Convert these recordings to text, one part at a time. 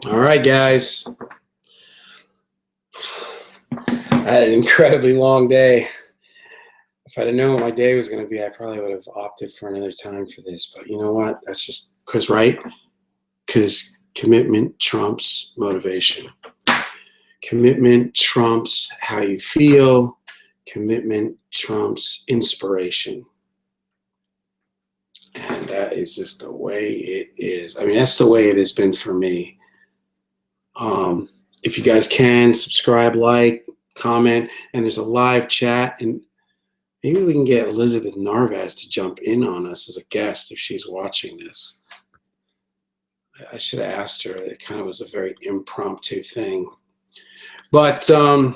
All right, guys. I had an incredibly long day. If I'd have known what my day was going to be, I probably would have opted for another time for this. But you know what? That's just because, right? Because commitment trumps motivation. Commitment trumps how you feel. Commitment trumps inspiration. And that is just the way it is. I mean, that's the way it has been for me. If you guys can, subscribe, like, comment, and there's a live chat, and maybe we can get Elizabeth Narvaz to jump in on us as a guest if she's watching this. I should have asked her. It kind of was a very impromptu thing. But it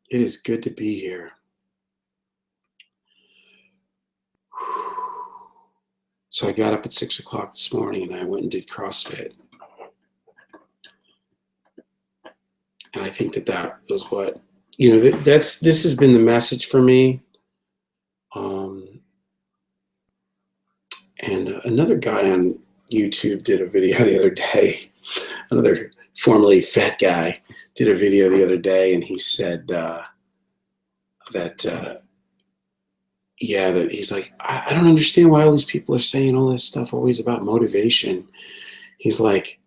is good to be here. So I got up at 6 o'clock this morning and I went and did CrossFit. And I think that was what, this has been the message for me. And another guy on YouTube did a video the other day. Another formerly fat guy did a video the other day, and he said that he's like, I don't understand why all these people are saying all this stuff always about motivation. He's like,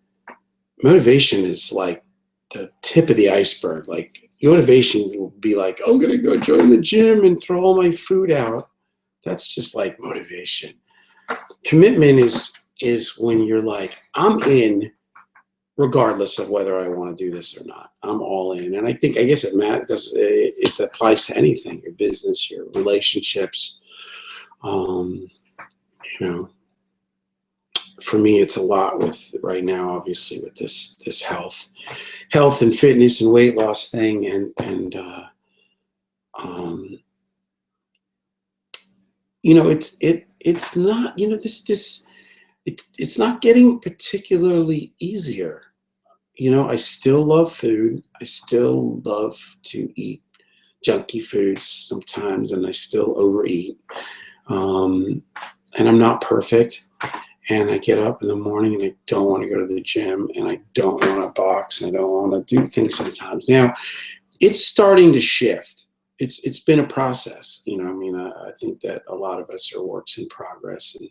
motivation is like the tip of the iceberg. Like, motivation will be like, I'm going to go join the gym and throw all my food out. That's just like motivation. Commitment is when you're like, I'm in regardless of whether I want to do this or not. I'm all in. And I guess it applies to anything, your business, your relationships. For me, it's a lot with right now, obviously, with this health and fitness and weight loss thing. It's not, it's not getting particularly easier. I still love food. I still love to eat junky foods sometimes, and I still overeat. And I'm not perfect. And I get up in the morning and I don't want to go to the gym, and I don't want to box, and I don't want to do things sometimes. Now, it's starting to shift. It's been a process. I think that a lot of us are works in progress, and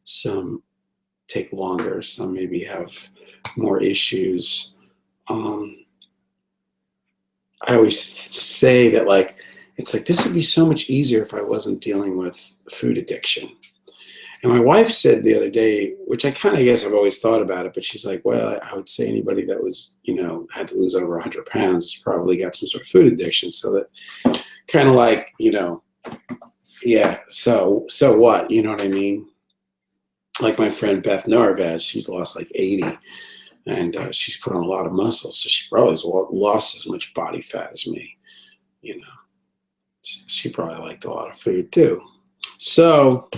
some take longer, some maybe have more issues. I always say that it's like this would be so much easier if I wasn't dealing with food addiction. And my wife said the other day, which I kind of guess I've always thought about it, but she's like, well, I would say anybody that was, had to lose over 100 pounds probably got some sort of food addiction. So that kind of like, yeah, so what? You know what I mean? Like my friend Beth Narvaz, she's lost like 80, and she's put on a lot of muscle. So she probably has lost as much body fat as me. She probably liked a lot of food too. So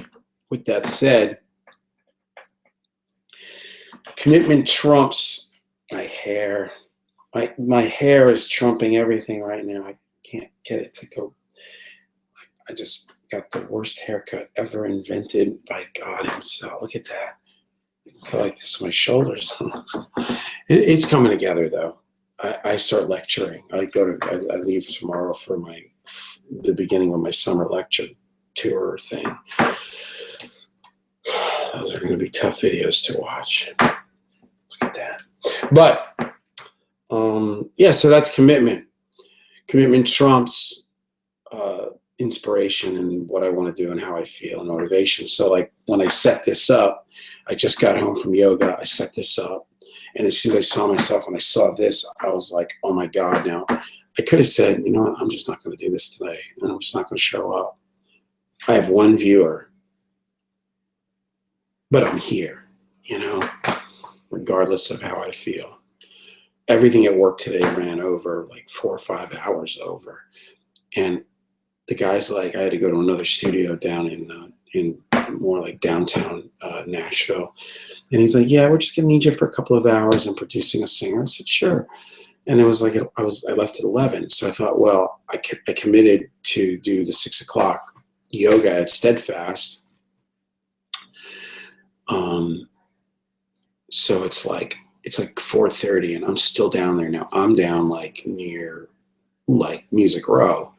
with that said, commitment trumps my hair. My hair is trumping everything right now. I can't get it to go. I just got the worst haircut ever invented by God himself. Look at that. I feel like this is my shoulders. It's coming together though. I start lecturing. I leave tomorrow for the beginning of my summer lecture tour thing. Those are going to be tough videos to watch. Look at that. But, so that's commitment. Commitment trumps inspiration and what I want to do and how I feel and motivation. So like when I set this up, I just got home from yoga. I set this up. And as soon as I saw myself and I saw this, I was like, oh my God. Now, I could have said, you know what, I'm just not going to do this today. And I'm just not going to show up. I have one viewer. But I'm here, regardless of how I feel. Everything at work today ran over, like 4 or 5 hours over. And the guy's like, I had to go to another studio down in more like downtown Nashville. And he's like, yeah, we're just going to need you for a couple of hours and producing a singer. I said, sure. And it was like, I left at 11. So I thought, well, I committed to do the 6 o'clock yoga at Steadfast. So it's like it's like 4:30 and I'm still down there now. I'm down like near like Music Row.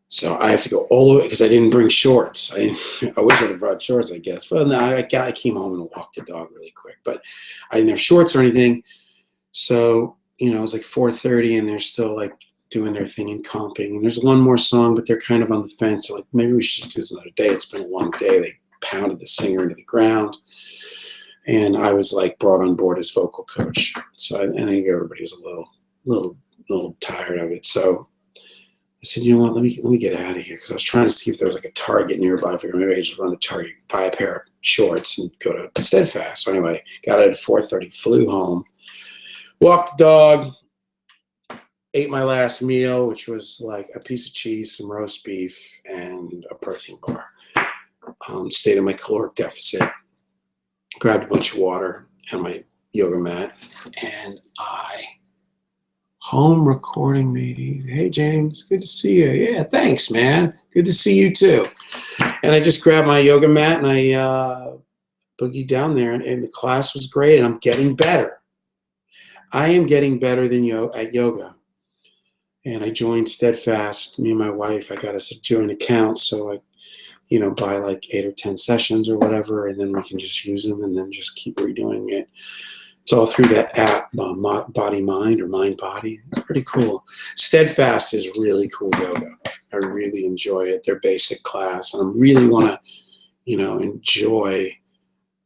So I have to go all the way because I didn't bring shorts. I wish I'd have brought shorts, I guess. Well, no, I came home and walked the dog really quick, but I didn't have shorts or anything. So, it was like 4:30 and they're still like doing their thing and comping. And there's one more song, but they're kind of on the fence. So like, maybe we should just do this another day. It's been a long day. They pounded the singer into the ground. And I was like brought on board as vocal coach. So I think everybody was a little tired of it. So I said, you know what, let me get out of here. Cause I was trying to see if there was like a Target nearby. I figured maybe I could just run to Target, buy a pair of shorts and go to Steadfast. So anyway, got out at 4:30, flew home, walked the dog, ate my last meal, which was like a piece of cheese, some roast beef, and a protein bar. Stayed in my caloric deficit, grabbed a bunch of water and my yoga mat, and home recording made easy. Hey, James, good to see you. Yeah, thanks, man. Good to see you too. And I just grabbed my yoga mat and I boogied down there, and the class was great, and I'm getting better. I am getting better than at yoga. And I joined Steadfast. Me and my wife, I got us a joint account, so I buy like 8 or 10 sessions or whatever, and then we can just use them and then just keep redoing it. It's all through that app, Body Mind or Mind Body. It's pretty cool. Steadfast is really cool yoga. I really enjoy it. Their basic class, and I really want to, enjoy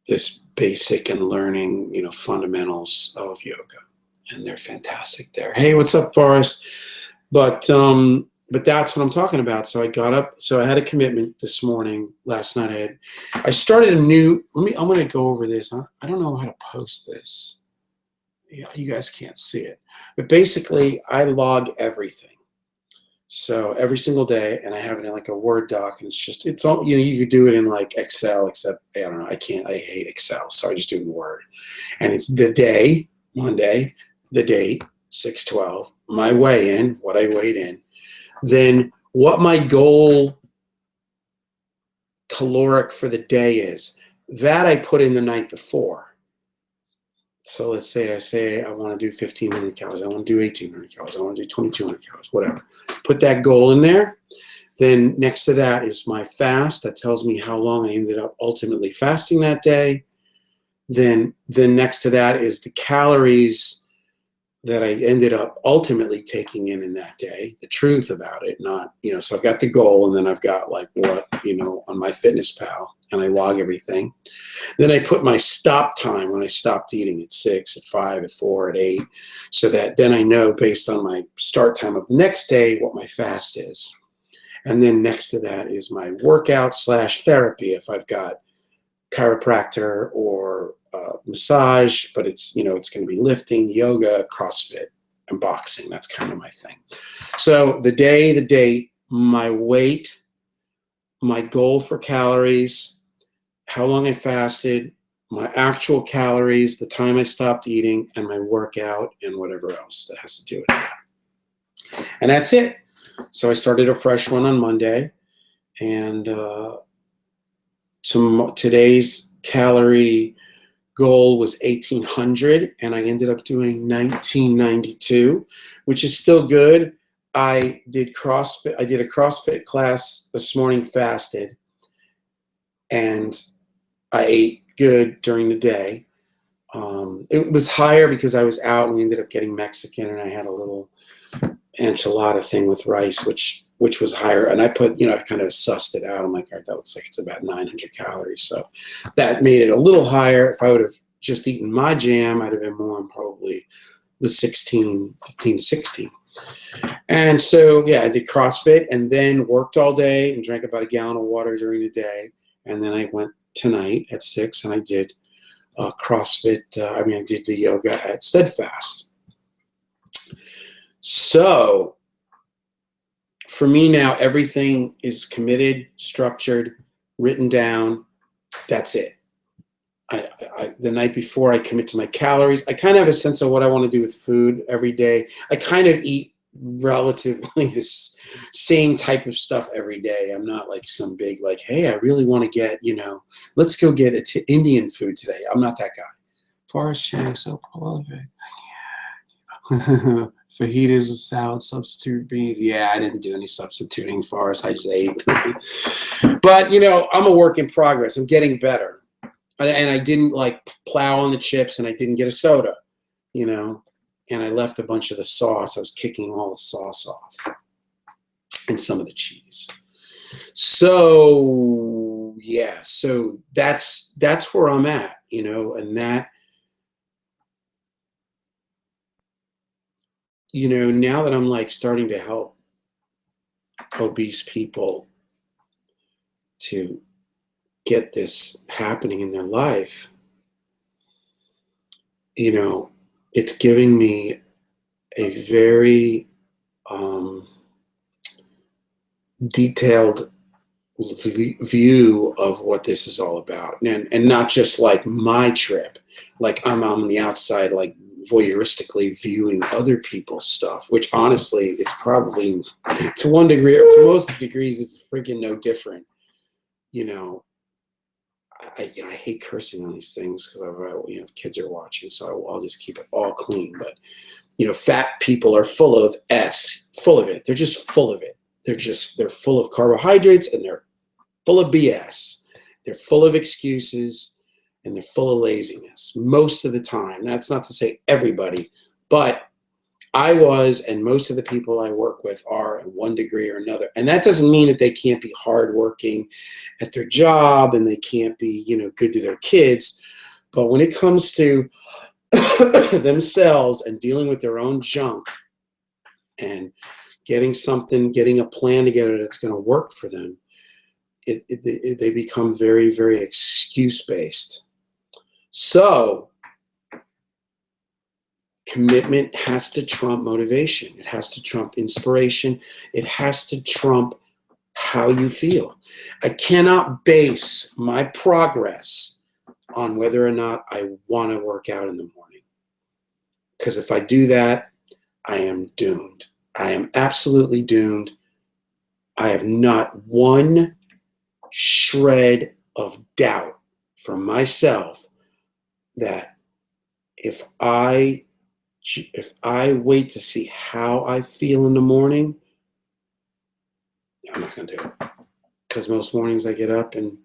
this basic and learning, fundamentals of yoga. And they're fantastic there. Hey, what's up, Forrest? But that's what I'm talking about. So I got up. So I had a commitment this morning. Last night I started a new. I'm going to go over this. I don't know how to post this. Yeah, you guys can't see it, but basically I log everything. So every single day, and I have it in like a Word doc, and it's all you could do it in like Excel, except I don't know. I hate Excel, so I just do it in Word. And it's the day, Monday, the date, 6/12, my weigh-in, what I weighed in. Then what my goal caloric for the day is, that I put in the night before. So let's say I say I want to do 1,500 calories. I want to do 1,800 calories. I want to do 2,200 calories, whatever. Put that goal in there. Then next to that is my fast. That tells me how long I ended up ultimately fasting that day. Then next to that is the calories that I ended up ultimately taking in that day, the truth about it, not, so I've got the goal, and then I've got like what, on my FitnessPal, and I log everything. Then I put my stop time when I stopped eating at 6, at 5, at 4, at 8, so that then I know based on my start time of the next day what my fast is. And then next to that is my workout / therapy if I've got chiropractor or massage, but it's it's going to be lifting, yoga, CrossFit, and boxing. That's kind of my thing. So the day, the date, my weight, my goal for calories, how long I fasted, my actual calories, the time I stopped eating, and my workout, and whatever else that has to do with that. And that's it. So I started a fresh one on Monday, and today's calorie goal was 1,800, and I ended up doing 1,992, which is still good. I did CrossFit. I did a CrossFit class this morning, fasted, and I ate good during the day. It was higher because I was out, and we ended up getting Mexican, and I had a little enchilada thing with rice, which was higher. And I put, I kind of sussed it out. I'm like, all right, that looks like it's about 900 calories. So that made it a little higher. If I would have just eaten my jam, I'd have been more on probably the 15 to 16. And so, yeah, I did CrossFit and then worked all day and drank about a gallon of water during the day. And then I went tonight at 6 and I did CrossFit. I did the yoga at Steadfast. So for me now, everything is committed, structured, written down. That's it. The night before, I commit to my calories. I kind of have a sense of what I want to do with food every day. I kind of eat relatively the same type of stuff every day. I'm not like some big, hey, I really want to get, let's go get Indian food today. I'm not that guy. If Forrest Chang, so prolific. Fajitas with salad, substitute beans. Yeah, I didn't do any substituting, Forrest. I just ate. But, you know, I'm a work in progress. I'm getting better. And I didn't, like, plow on the chips, and I didn't get a soda, you know. And I left a bunch of the sauce. I was kicking all the sauce off and some of the cheese. So, yeah, so that's where I'm at, you know, and that, you know, now that I'm like starting to help obese people to get this happening in their life, you know, it's giving me a very detailed view of what this is all about, and not just like my trip, like I'm on the outside, like voyeuristically viewing other people's stuff, which honestly, it's probably to one degree or to most degrees, it's freaking no different. You know, I hate cursing on these things because you know, kids are watching, so I'll just keep it all clean. But you know, fat people are full of full of it. They're just full of it. They're full of carbohydrates, and they're full of BS. They're full of excuses, and they're full of laziness most of the time. That's not to say everybody, but I was, and most of the people I work with are in one degree or another. And that doesn't mean that they can't be hardworking at their job and they can't be, you know, good to their kids. But when it comes to themselves and dealing with their own junk and getting a plan together that's going to work for them, they become very, very excuse-based. So commitment has to trump motivation. It has to trump inspiration. It has to trump how you feel. I cannot base my progress on whether or not I want to work out in the morning. Because if I do that, I am doomed. I am absolutely doomed. I have not one shred of doubt for myself that if I wait to see how I feel in the morning, I'm not going to do it. Because most mornings I get up and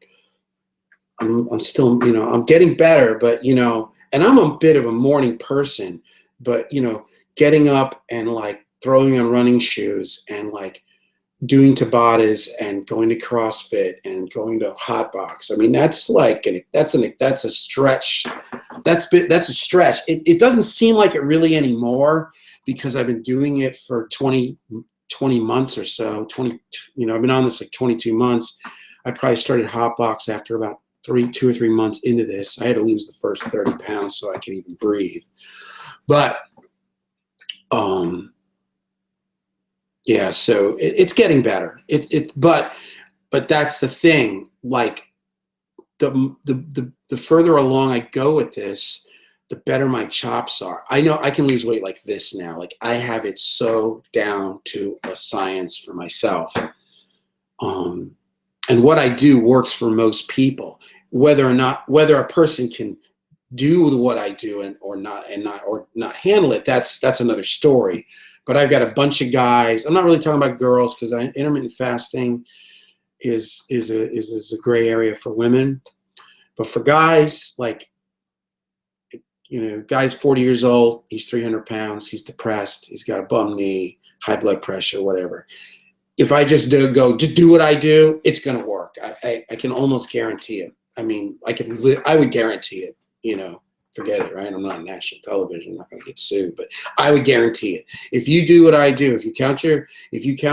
I'm still, you know, I'm getting better, but, you know, and I'm a bit of a morning person, but, you know, getting up and like throwing on running shoes and like doing Tabatas and going to CrossFit and going to Hot Box. I mean, that's like, that's a stretch. That's a stretch. It doesn't seem like it really anymore because I've been doing it for 20 months or so. You know, I've been on this like 22 months. I probably started Hot Box after about 2 or 3 months into this. I had to lose the first 30 pounds so I could even breathe. But, yeah, so it's getting better. But that's the thing. Like the further along I go with this, the better my chops are. I know I can lose weight like this now. Like I have it so down to a science for myself. And what I do works for most people. Whether a person can do what I do or not handle it, that's another story. But I've got a bunch of guys. I'm not really talking about girls because intermittent fasting is a gray area for women. But for guys, like, you know, guy's 40 years old, he's 300 pounds, he's depressed, he's got a bum knee, high blood pressure, whatever. If I just do what I do, it's going to work. I can almost guarantee it. I mean, I would guarantee it, you know. Forget it, right? I'm not on national television. I'm not going to get sued, but I would guarantee it. If you do what I do, if you count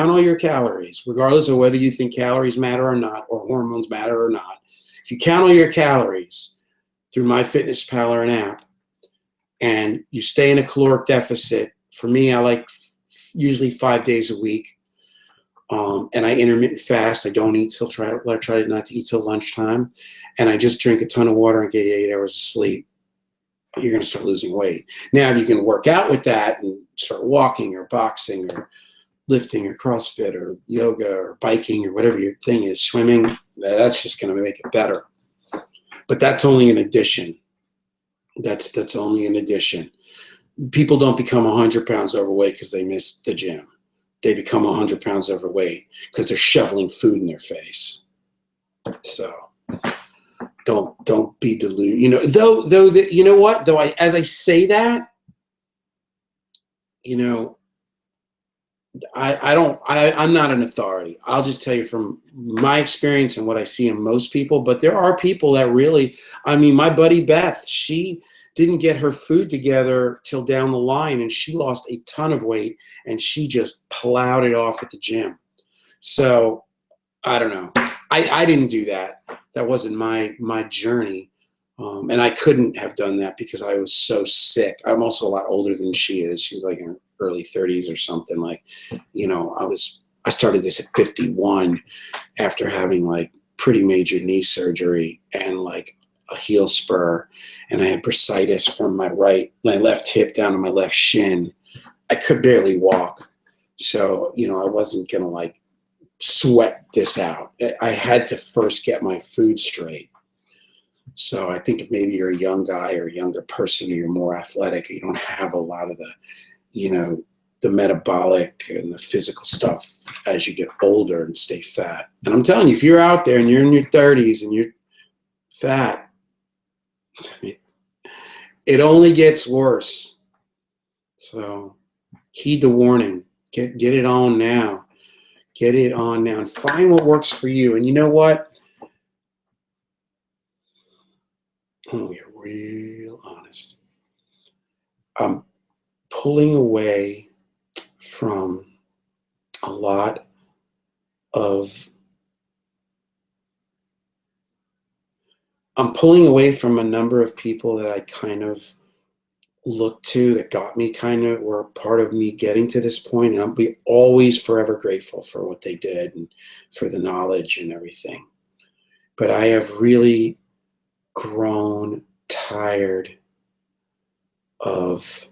all your calories, regardless of whether you think calories matter or not, or hormones matter or not, if you count all your calories through MyFitnessPal or an app, and you stay in a caloric deficit, for me, I like usually 5 days a week, and I intermittent fast. I don't eat till try not to eat till lunchtime, and I just drink a ton of water and get 8 hours of sleep. You're going to start losing weight. Now, if you can work out with that and start walking or boxing or lifting or CrossFit or yoga or biking or whatever your thing is, swimming, that's just going to make it better. But that's only an addition. That's only an addition. People don't become 100 pounds overweight because they missed the gym. They become 100 pounds overweight because they're shoveling food in their face. So don't be deluded. You know, though that, you know what? Though as I say that, you know, I'm not an authority. I'll just tell you from my experience and what I see in most people, but there are people that really, I mean, my buddy Beth, she didn't get her food together till down the line, and she lost a ton of weight, and she just plowed it off at the gym. So I don't know. I didn't do that. That wasn't my journey. And I couldn't have done that because I was so sick. I'm also a lot older than she is. She's like in her early 30s or something. Like, you know, I started this at 51 after having like pretty major knee surgery and like a heel spur, and I had bursitis from my left hip down to my left shin. I could barely walk. So, you know, I wasn't going to like sweat this out. I had to first get my food straight. So I think if maybe you're a young guy or a younger person, or you're more athletic, you don't have a lot of the, you know, the metabolic and the physical stuff as you get older and stay fat. And I'm telling you, if you're out there and you're in your 30s and you're fat, it only gets worse. So heed the warning. Get it on now. Get it on now and find what works for you. And you know what? I'm going to be real honest. I'm pulling away from a lot of, I'm pulling away from a number of people that I kind of looked to, that got me kind of, were part of me getting to this point. And I'll be always forever grateful for what they did and for the knowledge and everything. But I have really grown tired of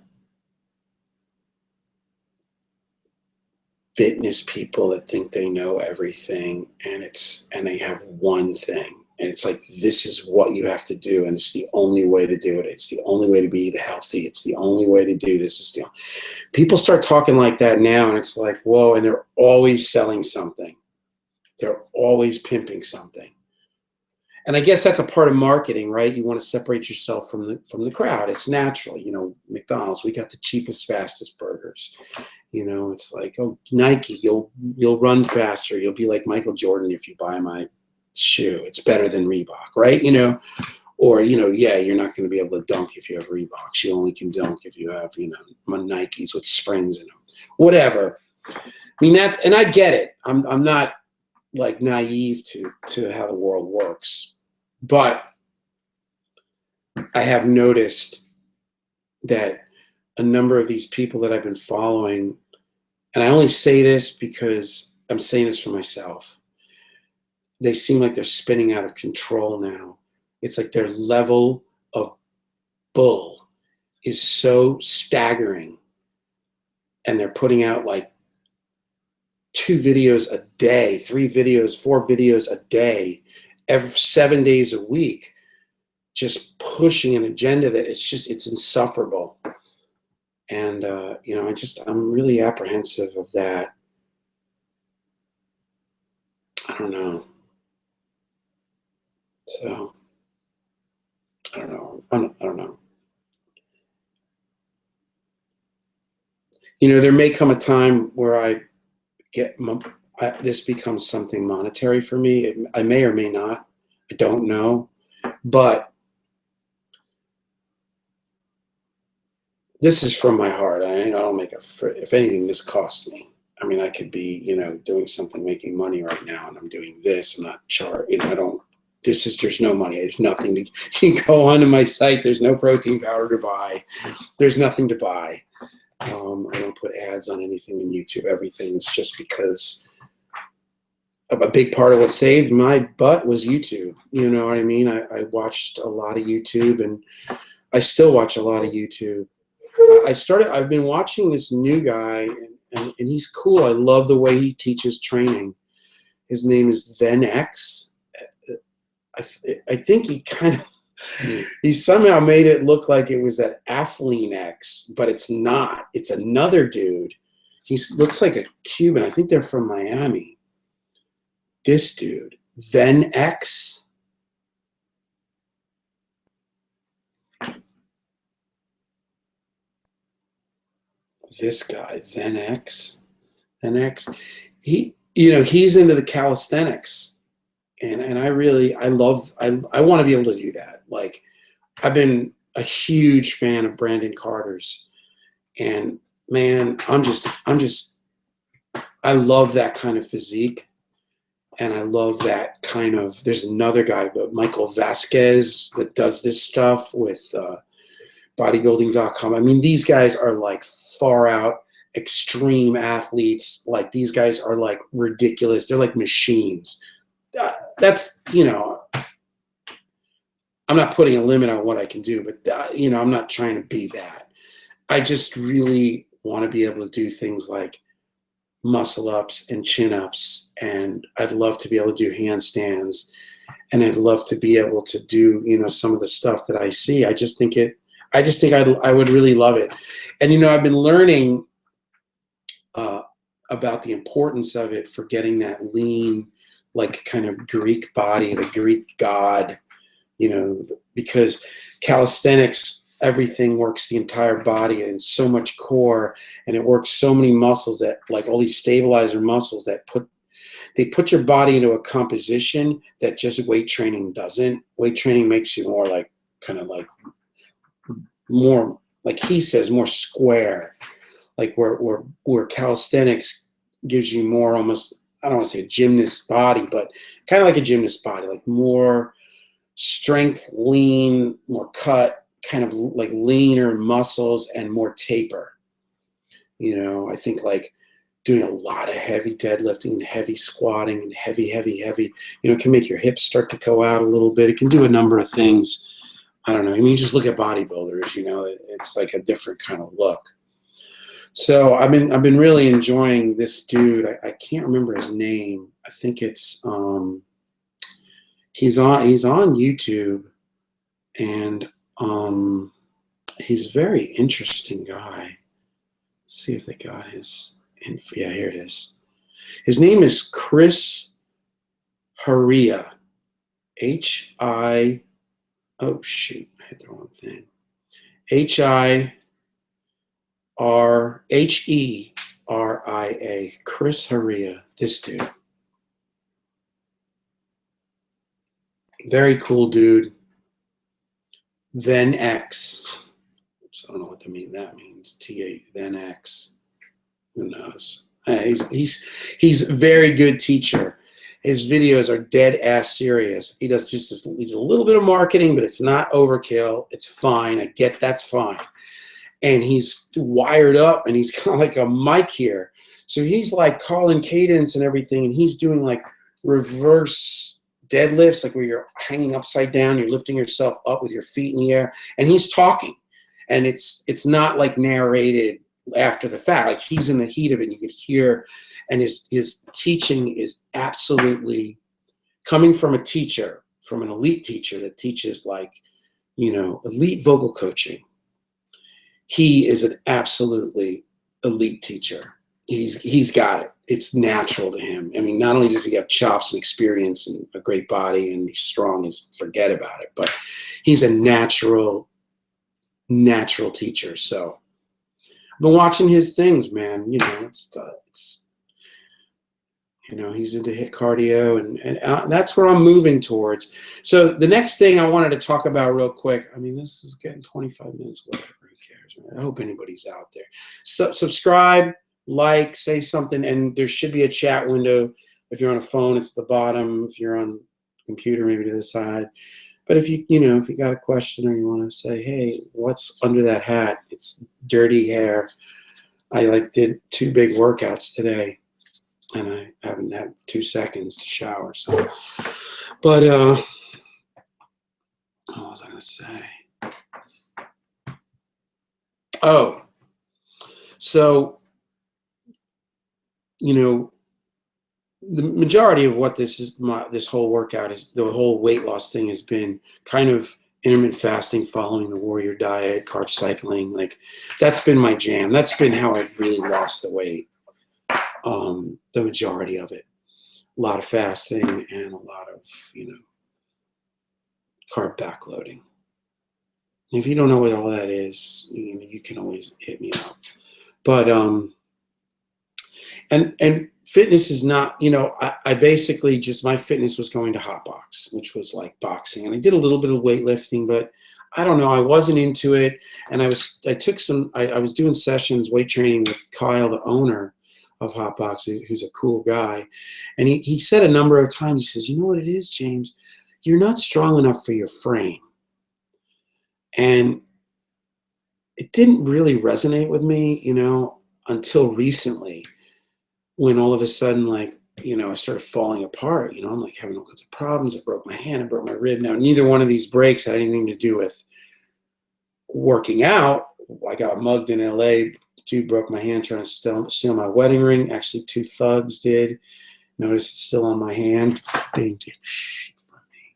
fitness people that think they know everything, and they have one thing, and it's like, this is what you have to do, and it's the only way to do it. It's the only way to be healthy. It's the only way to do this. People start talking like that now, and it's like, whoa, and they're always selling something. They're always pimping something. And I guess that's a part of marketing, right? You want to separate yourself from the crowd. It's natural. You know, McDonald's, we got the cheapest, fastest burgers. You know, it's like, oh, Nike, you'll run faster. You'll be like Michael Jordan if you buy my shoe. It's better than Reebok, right? You know, or, you know, yeah, you're not going to be able to dunk if you have Reeboks. You only can dunk if you have, you know, Nikes with springs in them. Whatever. I mean, and I get it. I'm not like naive to how the world works. But I have noticed that a number of these people that I've been following, and I only say this because I'm saying this for myself, they seem like they're spinning out of control now. It's like their level of bull is so staggering, and they're putting out like 2 videos a day, 3 videos, 4 videos a day, every 7 days a week, just pushing an agenda that it's insufferable. And, you know, I'm really apprehensive of that. I don't know. So, I don't know. I don't know. You know, there may come a time where this becomes something monetary for me. I may or may not. I don't know. But this is from my heart. I don't make if anything, this costs me. I mean, I could be, you know, doing something, making money right now, and I'm doing this. I'm not you know, there's no money. There's nothing you can go onto my site. There's no protein powder to buy. There's nothing to buy. I don't put ads on anything in YouTube. Everything is just because a big part of what saved my butt was YouTube. You know what I mean? I watched a lot of YouTube, and I still watch a lot of YouTube. I've been watching this new guy, and he's cool. I love the way he teaches training. His name is VenX. I think he kind of, He somehow made it look like it was that Athlean X, but it's not. It's another dude. He looks like a Cuban. I think they're from Miami. This dude, Then X. This guy, Then X. Then X. He's into the calisthenics. And I want to be able to do that. Like, I've been a huge fan of Brandon Carter's, and man, I love that kind of physique, and I love that kind of. There's another guy, but Michael Vasquez, that does this stuff with bodybuilding.com. I mean, these guys are like far out extreme athletes. Like, these guys are like ridiculous. They're like machines. That's, I'm not putting a limit on what I can do, but I'm not trying to be that. I just really want to be able to do things like muscle ups and chin ups, and I'd love to be able to do handstands, and I'd love to be able to do, some of the stuff that I see. I would really love it. And, I've been learning about the importance of it for getting that lean, like kind of Greek body, the Greek god, because calisthenics, everything works the entire body and so much core, and it works so many muscles, that like all these stabilizer muscles that put your body into a composition that just weight training doesn't. Weight training makes you more like, kind of like, more, like he says, more square, like where calisthenics gives you more, almost, I don't want to say a gymnast body, but kind of like a gymnast body, like more strength, lean, more cut, kind of like leaner muscles and more taper. I think like doing a lot of heavy deadlifting and heavy squatting and heavy, it can make your hips start to go out a little bit. It can do a number of things. I don't know. I mean, just look at bodybuilders, it's like a different kind of look. So I've been really enjoying this dude. I can't remember his name. I think it's he's on YouTube, and he's a very interesting guy. Let's see if they got his info. Yeah, here it is. His name is Chris Haria. Oh shoot, I hit the wrong thing. Heria. Chris Haria. This dude. Very cool dude. Then X. So I don't know what that means. Then X. Who knows? He's a very good teacher. His videos are dead ass serious. He does he's a little bit of marketing, but it's not overkill. It's fine. I get that's fine. And he's wired up, and he's got like a mic here. So he's like calling cadence and everything, and he's doing like reverse deadlifts, like where you're hanging upside down, you're lifting yourself up with your feet in the air, and he's talking. And it's not like narrated after the fact. Like, he's in the heat of it, and you could hear. And his teaching is absolutely coming from a teacher, from an elite teacher that teaches like, elite vocal coaching. He is an absolutely elite teacher. He's got it. It's natural to him. I mean, not only does he have chops and experience and a great body and he's strong as forget about it, but he's a natural teacher. So I've been watching his things, man. He's into HIIT cardio, and that's where I'm moving towards. So the next thing I wanted to talk about real quick, I mean, this is getting 25 minutes, whatever, who cares? I hope anybody's out there. Subscribe, like, say something, and there should be a chat window. If you're on a phone, it's at the bottom. If you're on a computer, maybe to the side. But if you got a question, or you want to say, hey, what's under that hat? It's dirty hair. I did 2 big workouts today, and I haven't had 2 seconds to shower. So, but what was I going to say? Oh, so, the majority of what this whole workout is, the whole weight loss thing has been kind of intermittent fasting, following the warrior diet, carb cycling. Like, that's been my jam. That's been how I've really lost the weight. The majority of it. A lot of fasting and a lot of, carb backloading. If you don't know what all that is, you can always hit me up. But and fitness is not, I basically my fitness was going to hot box, which was like boxing, and I did a little bit of weightlifting, but I don't know, I wasn't into it. And I was doing sessions, weight training with Kyle, the owner of Hot Box, who's a cool guy, and he said a number of times, he says, you know what it is, James, you're not strong enough for your frame. And it didn't really resonate with me, until recently, when all of a sudden, like, I started falling apart. I'm like having all kinds of problems. I broke my hand, I broke my rib. Now, neither one of these breaks had anything to do with working out. I got mugged in LA. Dude broke my hand trying to steal my wedding ring. Actually, 2 thugs did. Notice it's still on my hand. They didn't get shit from me.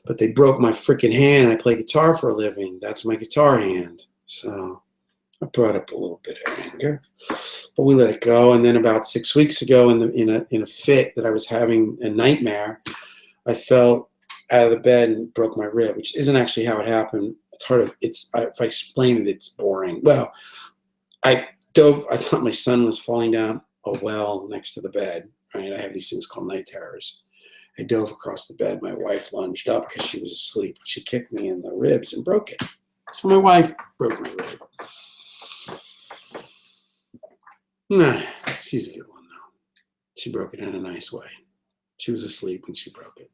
But they broke my freaking hand, and I play guitar for a living. That's my guitar hand. So I brought up a little bit of anger, but we let it go. And then about 6 weeks ago, in a fit that I was having, a nightmare, I fell out of the bed and broke my rib, which isn't actually how it happened. It's hard. If I explain it, it's boring. Well, I thought my son was falling down a well next to the bed. Right? I have these things called night terrors. I dove across the bed. My wife lunged up because she was asleep. She kicked me in the ribs and broke it. So my wife broke my rib. Nah, she's a good one, though. She broke it in a nice way. She was asleep when she broke it.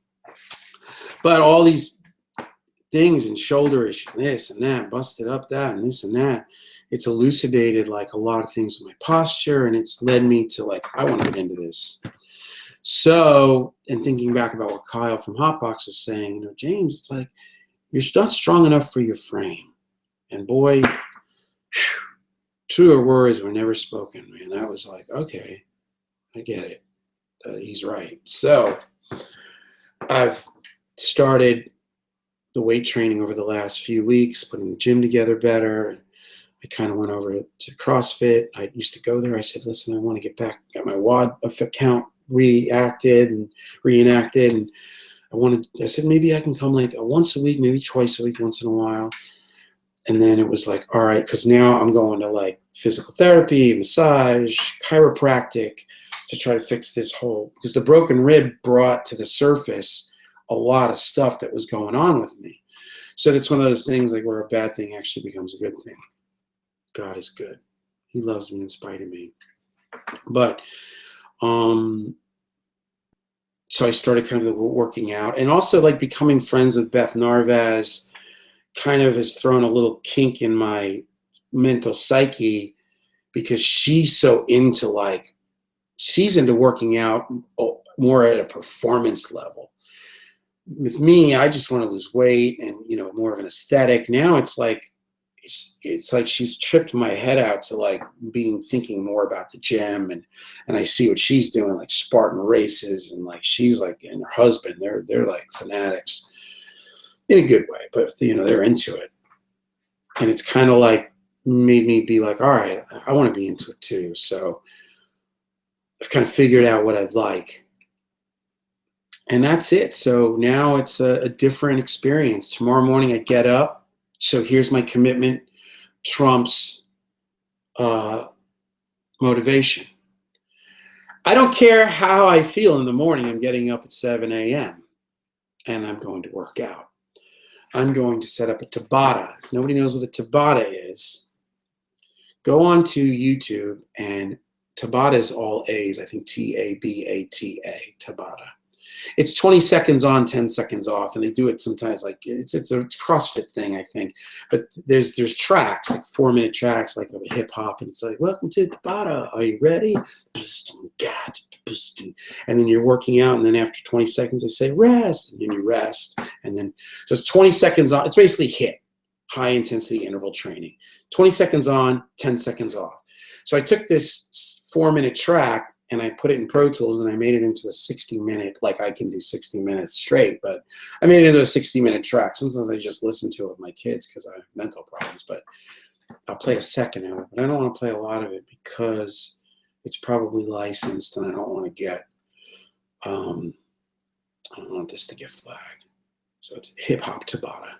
But all these things and shoulder issues, this and that, busted up that and this and that, it's elucidated like a lot of things with my posture, and it's led me to like, I want to get into this. So, and thinking back about what Kyle from Hotbox was saying, James, it's like, you're not strong enough for your frame. And boy, truer words were never spoken, man. That was like, okay, I get it. He's right. So I've started the weight training over the last few weeks, putting the gym together better. I kind of went over to CrossFit. I used to go there. I said, listen, I want to get back, get my WOD count reenacted. And I said, maybe I can come like once a week, maybe twice a week, once in a while. And then it was like, all right, because now I'm going to like physical therapy, massage, chiropractic to try to fix this whole, because the broken rib brought to the surface a lot of stuff that was going on with me. So it's one of those things like where a bad thing actually becomes a good thing. God is good. He loves me in spite of me. But, so I started kind of working out, and also like becoming friends with Beth Narvaz kind of has thrown a little kink in my mental psyche, because she's so into she's into working out more at a performance level. With me, I just want to lose weight and, more of an aesthetic. Now it's like she's tripped my head out to like thinking more about the gym, and I see what she's doing, like Spartan races, and like she's like, and her husband, they're like fanatics in a good way, but they're into it. And it's kind of like made me be like, all right, I want to be into it too. So I've kind of figured out what I'd like. And that's it. So now it's a different experience. Tomorrow morning I get up. So here's my commitment trumps motivation. I don't care how I feel in the morning. I'm getting up at 7 a.m. and I'm going to work out. I'm going to set up a Tabata. If nobody knows what a Tabata is, go on to YouTube, and Tabata is all A's. I think T-A-B-A-T-A, Tabata. It's 20 seconds on, 10 seconds off, and they do it sometimes like it's a CrossFit thing, I think. But there's tracks, like 4-minute tracks, like of hip hop, and it's like, welcome to Tabata. Are you ready? And then you're working out, and then after 20 seconds they say rest, and then you rest, and then so it's 20 seconds on. It's basically HIIT, high intensity interval training. 20 seconds on, 10 seconds off. So I took this 4-minute track and I put it in Pro Tools, and I made it into a 60-minute, like I can do 60 minutes straight, but I made it into a 60-minute track. Sometimes I just listen to it with my kids because I have mental problems, but I'll play a second of it. But I don't want to play a lot of it because it's probably licensed, and I don't want to get, I don't want this to get flagged. So it's hip hop Tabata.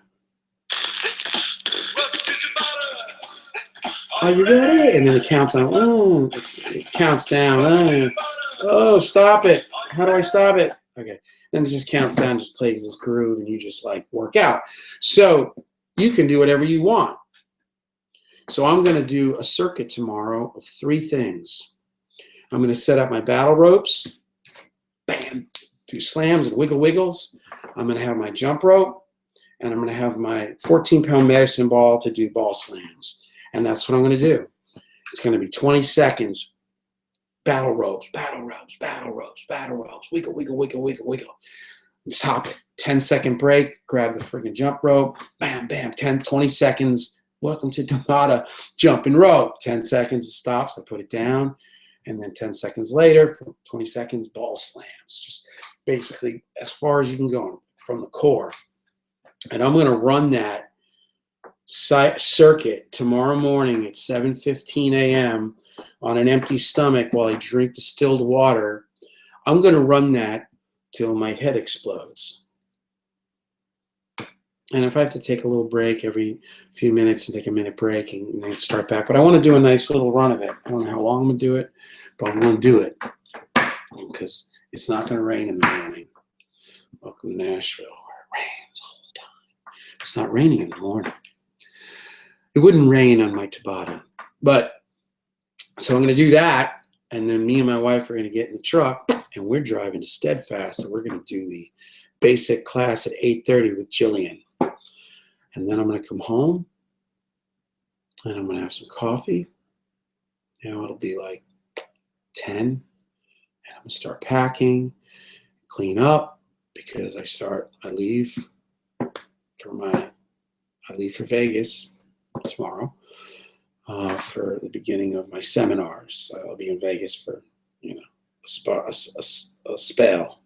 Are you ready? And then it counts down. Oh, it counts down. Oh, stop it. How do I stop it? Okay. Then it just counts down, just plays this groove, and you just like work out. So you can do whatever you want. So I'm going to do a circuit tomorrow of 3 things. I'm going to set up my battle ropes. Bam. Do slams and wiggles. I'm going to have my jump rope. And I'm going to have my 14-pound medicine ball to do ball slams. And that's what I'm going to do. It's going to be 20 seconds. Battle ropes, battle ropes, battle ropes, battle ropes. Wiggle, wiggle, wiggle, wiggle, wiggle. Stop it. 10-second break. Grab the freaking jump rope. Bam, bam. 10, 20 seconds. Welcome to Tabata. Jump and rope. 10 seconds. It stops. I put it down. And then 10 seconds later, for 20 seconds, ball slams. Just basically as far as you can go from the core. And I'm going to run that circuit tomorrow morning at 7:15 a.m. on an empty stomach while I drink distilled water. I'm going to run that till my head explodes. And if I have to take a little break every few minutes and take a minute break and then start back. But I want to do a nice little run of it. I don't know how long I'm going to do it, but I'm going to do it because it's not going to rain in the morning. Welcome to Nashville, where it rains all the time. It's not raining in the morning. It wouldn't rain on my Tabata. But, so I'm going to do that, and then me and my wife are going to get in the truck, and we're driving to Steadfast, and we're going to do the basic class at 8:30 with Jillian. And then I'm going to come home, and I'm going to have some coffee. You know, it'll be like 10, and I'm going to start packing, clean up, because I leave for Vegas tomorrow for the beginning of my seminars. So I'll be in Vegas for, you know, a spell.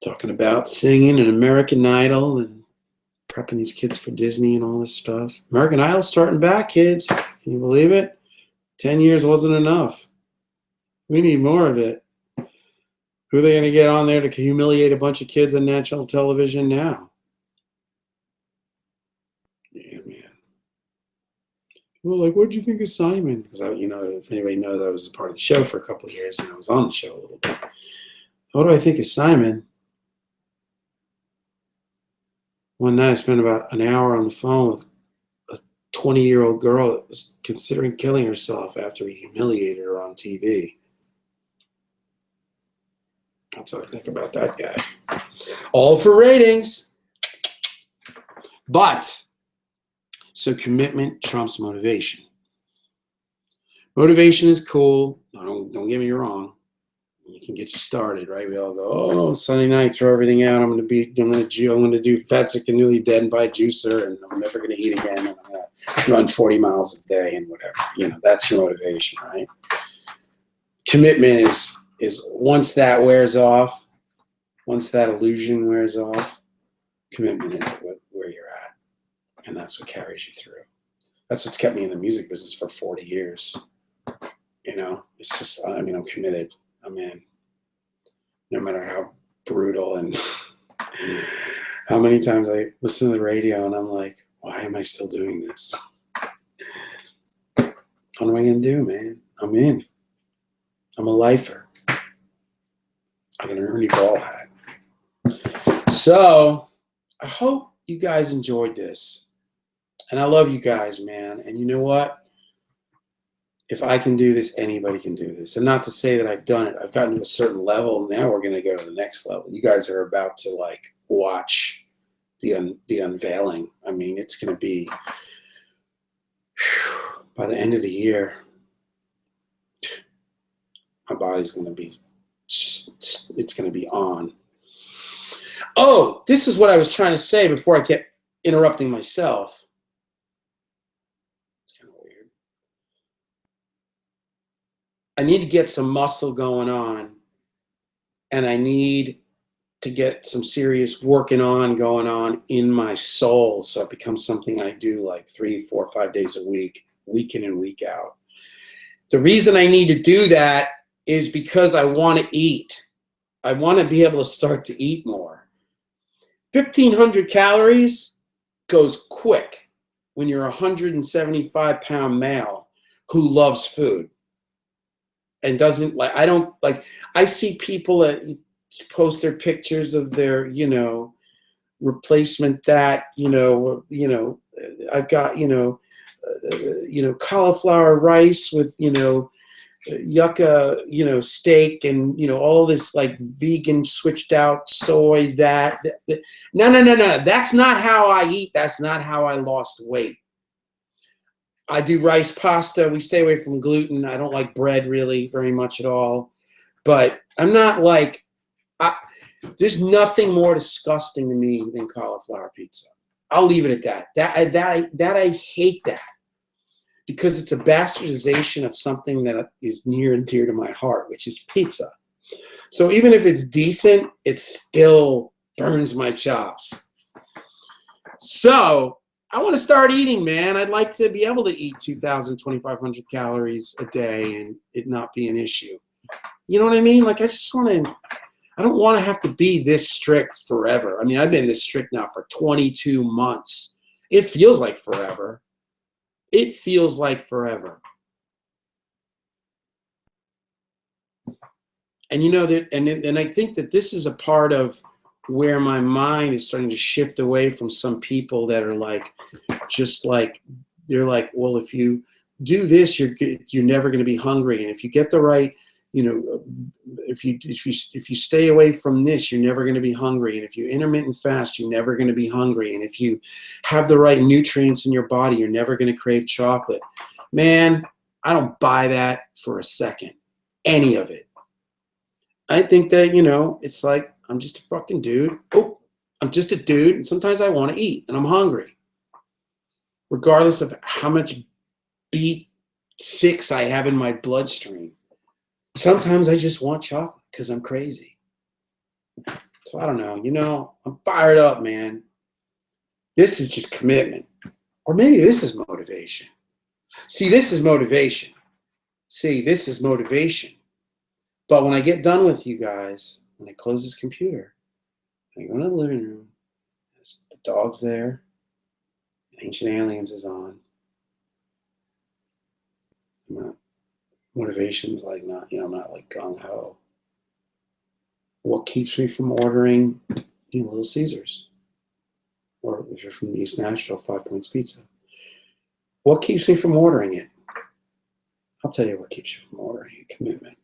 Talking about singing and American Idol and prepping these kids for Disney and all this stuff. American Idol's starting back, kids. Can you believe it? 10 years wasn't enough. We need more of it. Who are they going to get on there to humiliate a bunch of kids on national television now? Yeah, man. Well, like, what did you think of Simon? Because, you know, if anybody knows, I was a part of the show for a couple of years, and I was on the show a little bit. What do I think of Simon? One night I spent about an hour on the phone with a 20-year-old girl that was considering killing herself after he humiliated her on TV. That's what I think about that guy. All for ratings. But, so commitment trumps motivation. Motivation is cool. Don't get me wrong. It can get you started, right? We all go, oh, Sunday night, throw everything out. I'm going to do fat, sick, and newly dead and buy juicer, and I'm never going to eat again. And I'm going to run 40 miles a day and whatever. You know, that's your motivation, right? Commitment is once that wears off, once that illusion wears off, commitment is where you're at. And that's what carries you through. That's what's kept me in the music business for 40 years. You know, it's just, I mean, I'm committed. I'm in. No matter how brutal and how many times I listen to the radio and I'm like, why am I still doing this? What am I going to do, man? I'm in. I'm a lifer. I got an Ernie Ball hat. So I hope you guys enjoyed this. And I love you guys, man. And you know what? If I can do this, anybody can do this. And not to say that I've done it. I've gotten to a certain level. Now we're going to go to the next level. You guys are about to like watch the unveiling. I mean, it's going to be by the end of the year. My body's going to be, it's going to be on. Oh, this is what I was trying to say before I kept interrupting myself. I need to get some muscle going on, and I need to get some serious working on going on in my soul, so it becomes something I do like 3, 4, 5 days a week, week in and week out. The reason I need to do that is because I want to eat. I want to be able to start to eat more. 1,500 calories goes quick when you're a 175-pound male who loves food and doesn't like, I don't like, I see people that post their pictures of their, replacement that, I've got, cauliflower rice with, yucca, steak and, all this like vegan switched out soy that. No. That's not how I eat. That's not how I lost weight. I do rice pasta. We stay away from gluten. I don't like bread really very much at all. But I'm not like, there's nothing more disgusting to me than cauliflower pizza. I'll leave it at that. I hate that because it's a bastardization of something that is near and dear to my heart, which is pizza. So even if it's decent, it still burns my chops. So I want to start eating, man. I'd like to be able to eat 2,000, 2,500 calories a day and it not be an issue. You know what I mean? Like I don't want to have to be this strict forever. I mean, I've been this strict now for 22 months. It feels like forever. It feels like forever. And and I think that this is a part of where my mind is starting to shift away from some people that are like, just like, they're like, well, if you do this, you're never going to be hungry. And if you get the right, if you stay away from this, you're never going to be hungry. And if you intermittent fast, you're never going to be hungry. And if you have the right nutrients in your body, you're never going to crave chocolate. Man, I don't buy that for a second. Any of it. I think that, it's like, I'm just a fucking dude. Oh, I'm just a dude. And sometimes I want to eat and I'm hungry. Regardless of how much B6 I have in my bloodstream. Sometimes I just want chocolate because I'm crazy. So I don't know. I'm fired up, man. This is just commitment. Or maybe this is motivation. See, this is motivation. But when I get done with you guys, when I close this computer, I go into the living room, there's the dog's there, Ancient Aliens is on. Motivation's like not, I'm not like gung-ho. What keeps me from ordering, Little Caesars? Or if you're from East Nashville, 5 Points Pizza. What keeps me from ordering it? I'll tell you what keeps you from ordering it. Commitment.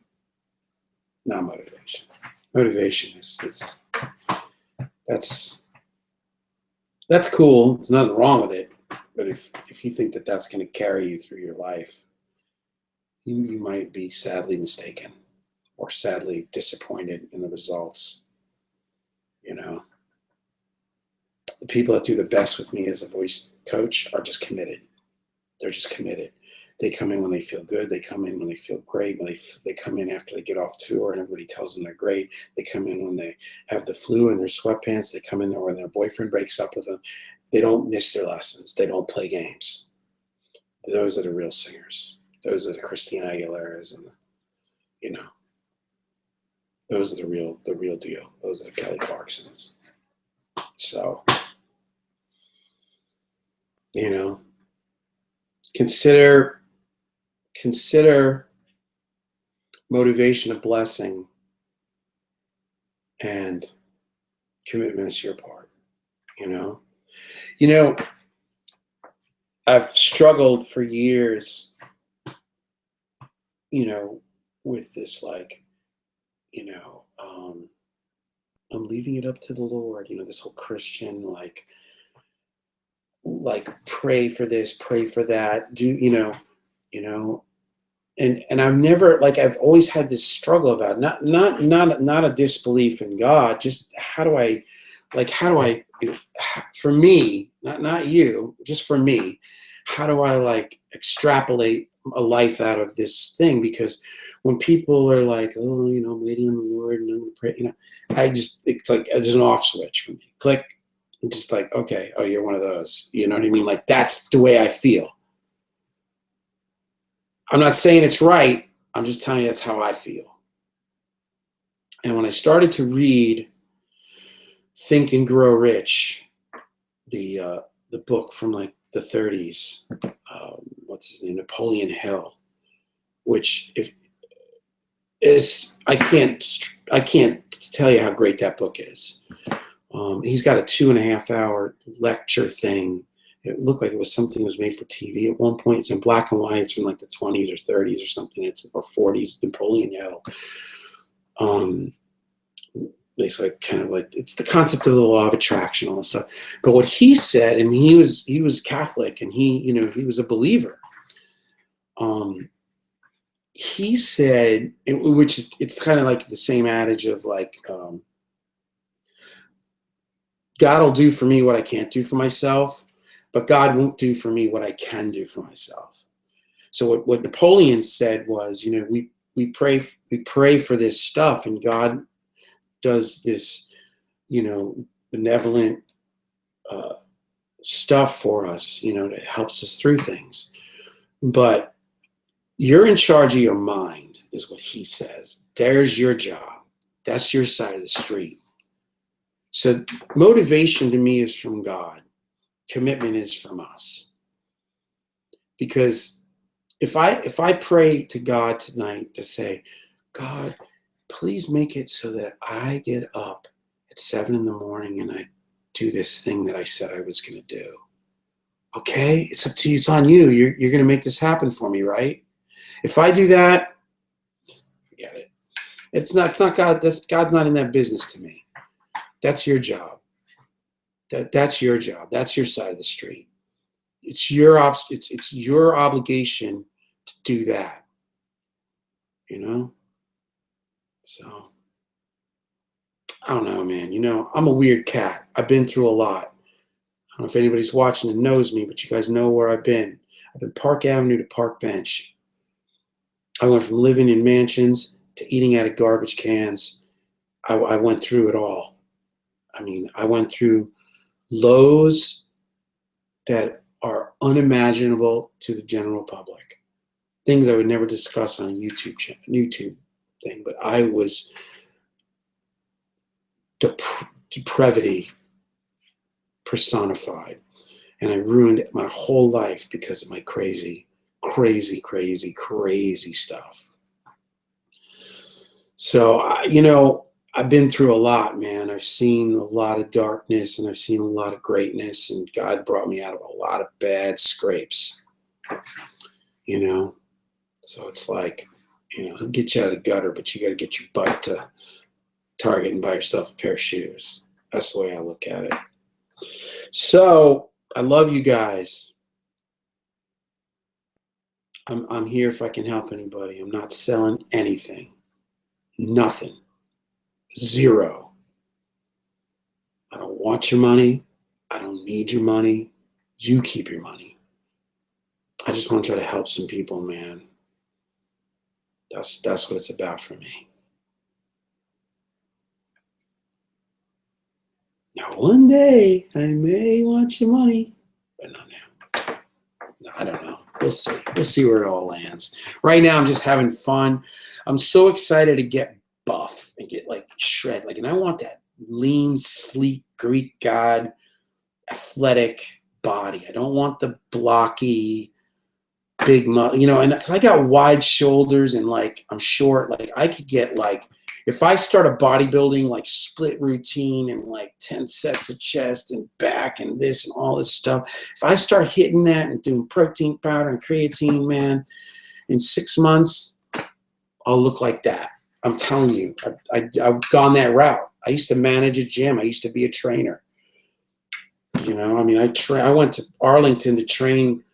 Not motivation. Motivation that's cool. There's nothing wrong with it. But if you think that that's going to carry you through your life, you might be sadly mistaken or sadly disappointed in the results. The people that do the best with me as a voice coach are just committed. They're just committed. They come in when they feel good. They come in when they feel great. When they come in after they get off tour and everybody tells them they're great. They come in when they have the flu in their sweatpants. They come in there when their boyfriend breaks up with them. They don't miss their lessons. They don't play games. Those are the real singers. Those are the Christina Aguileras and those are the real deal. Those are the Kelly Clarksons. So, consider motivation a blessing and commitment is your part. I've struggled for years, with this, like, I'm leaving it up to the Lord, this whole Christian, like pray for this, pray for that, and I've never, like, I've always had this struggle about not a disbelief in God, just how do I, for me, not you, just for me, how do I like extrapolate a life out of this thing, because when people are like, oh, you know, I'm waiting on the Lord and I'm going to pray, you know, it's like there's an off switch for me. Click. It's just like, okay, oh, you're one of those. You know what I mean? Like, that's the way I feel. I'm not saying it's right. I'm just telling you that's how I feel. And when I started to read Think and Grow Rich, the book from like the 30s, what's his name, Napoleon Hill, which I can't tell you how great that book is. He's got a 2.5-hour lecture thing. It looked like it was something that was made for TV at one point. It's in black and white. It's from like the 20s or 30s or something. Or 40s. Napoleon Hill. It's like kind of like, it's the concept of the law of attraction, all that stuff. But what he said, and he was Catholic, and he was a believer. He said, which is, it's kind of like the same adage of like, God will do for me what I can't do for myself, but God won't do for me what I can do for myself. So what Napoleon said was, you know, we pray for this stuff, and God does this, you know, benevolent stuff for us, you know, that helps us through things. But you're in charge of your mind, is what he says. There's your job. That's your side of the street. So motivation to me is from God. Commitment is from us. Because if I pray to God tonight to say, God, please make it so that I get up at 7 in the morning and I do this thing that I said I was going to do. Okay, it's up to you. It's on you. You're going to make this happen for me, right? If I do that, forget it. It's not God. God's not in that business to me. That's your job. That's your job. That's your side of the street. It's your obligation to do that. You know? So I don't know, man. You know, I'm a weird cat. I've been through a lot. I don't know if anybody's watching and knows me, but you guys know where I've been. I've been Park Avenue to Park Bench. I went from living in mansions to eating out of garbage cans. I went through it all. I mean, I went through lows that are unimaginable to the general public. Things I would never discuss on a YouTube thing, but I was depravity personified, and I ruined my whole life because of my crazy stuff. So, you know, I've been through a lot, man. I've seen a lot of darkness, and I've seen a lot of greatness, and God brought me out of a lot of bad scrapes, you know? So it's like, you know, he'll get you out of the gutter, but you got to get your butt to Target and buy yourself a pair of shoes. That's the way I look at it. So I love you guys. I'm here if I can help anybody. I'm not selling anything. Nothing. Zero. I don't want your money. I don't need your money. You keep your money. I just want to try to help some people, man. That's what it's about for me. Now, one day I may want your money, but not now. No, I don't know. We'll see. We'll see where it all lands. Right now, I'm just having fun. I'm so excited to get buff and get like shred. Like, and I want that lean, sleek Greek god, athletic body. I don't want the blocky, big muscle. You know, and because I got wide shoulders and like I'm short, like I could get like, if I start a bodybuilding like split routine and like 10 sets of chest and back and this and all this stuff, if I start hitting that and doing protein powder and creatine, man, in 6 months, I'll look like that. I'm telling you, I've gone that route. I used to manage a gym. I used to be a trainer. You know, I mean, I went to Arlington to train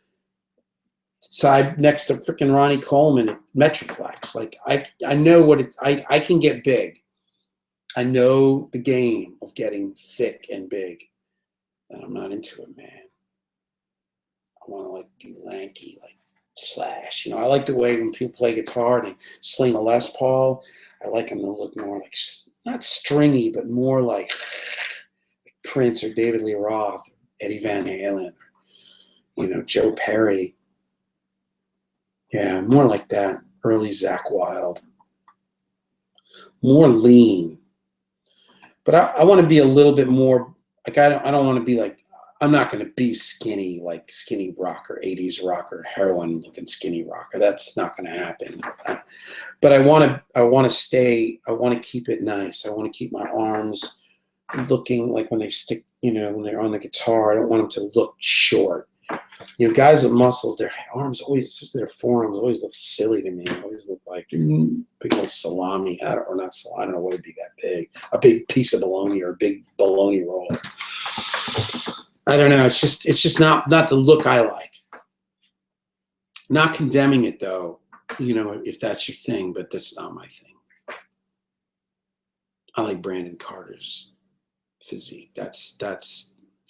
side next to freaking Ronnie Coleman at Metroflex. Like I know what I can get big. I know the game of getting thick and big, and I'm not into it, man. I want to like be lanky, like slash. You know, I like the way when people play guitar and they sling a Les Paul. I like them to look more like, not stringy, but more like Prince or David Lee Roth, Eddie Van Halen, you know, Joe Perry. Yeah, more like that. Early Zakk Wylde. More lean. But I want to be a little bit more, like, I don't want to be like, I'm not going to be skinny, like skinny rocker, 80s rocker, heroin looking skinny rocker. That's not going to happen. But I want to keep it nice. I want to keep my arms looking like when they stick, you know, when they're on the guitar, I don't want them to look short. You know, guys with muscles, their arms always, just their forearms always look silly to me. They always look like big old salami, or not salami, I don't know what would be that big. A big piece of bologna or a big bologna roll. I don't know. It's just not the look I like. Not condemning it though, you know, if that's your thing, but that's not my thing. I like Brandon Carter's physique.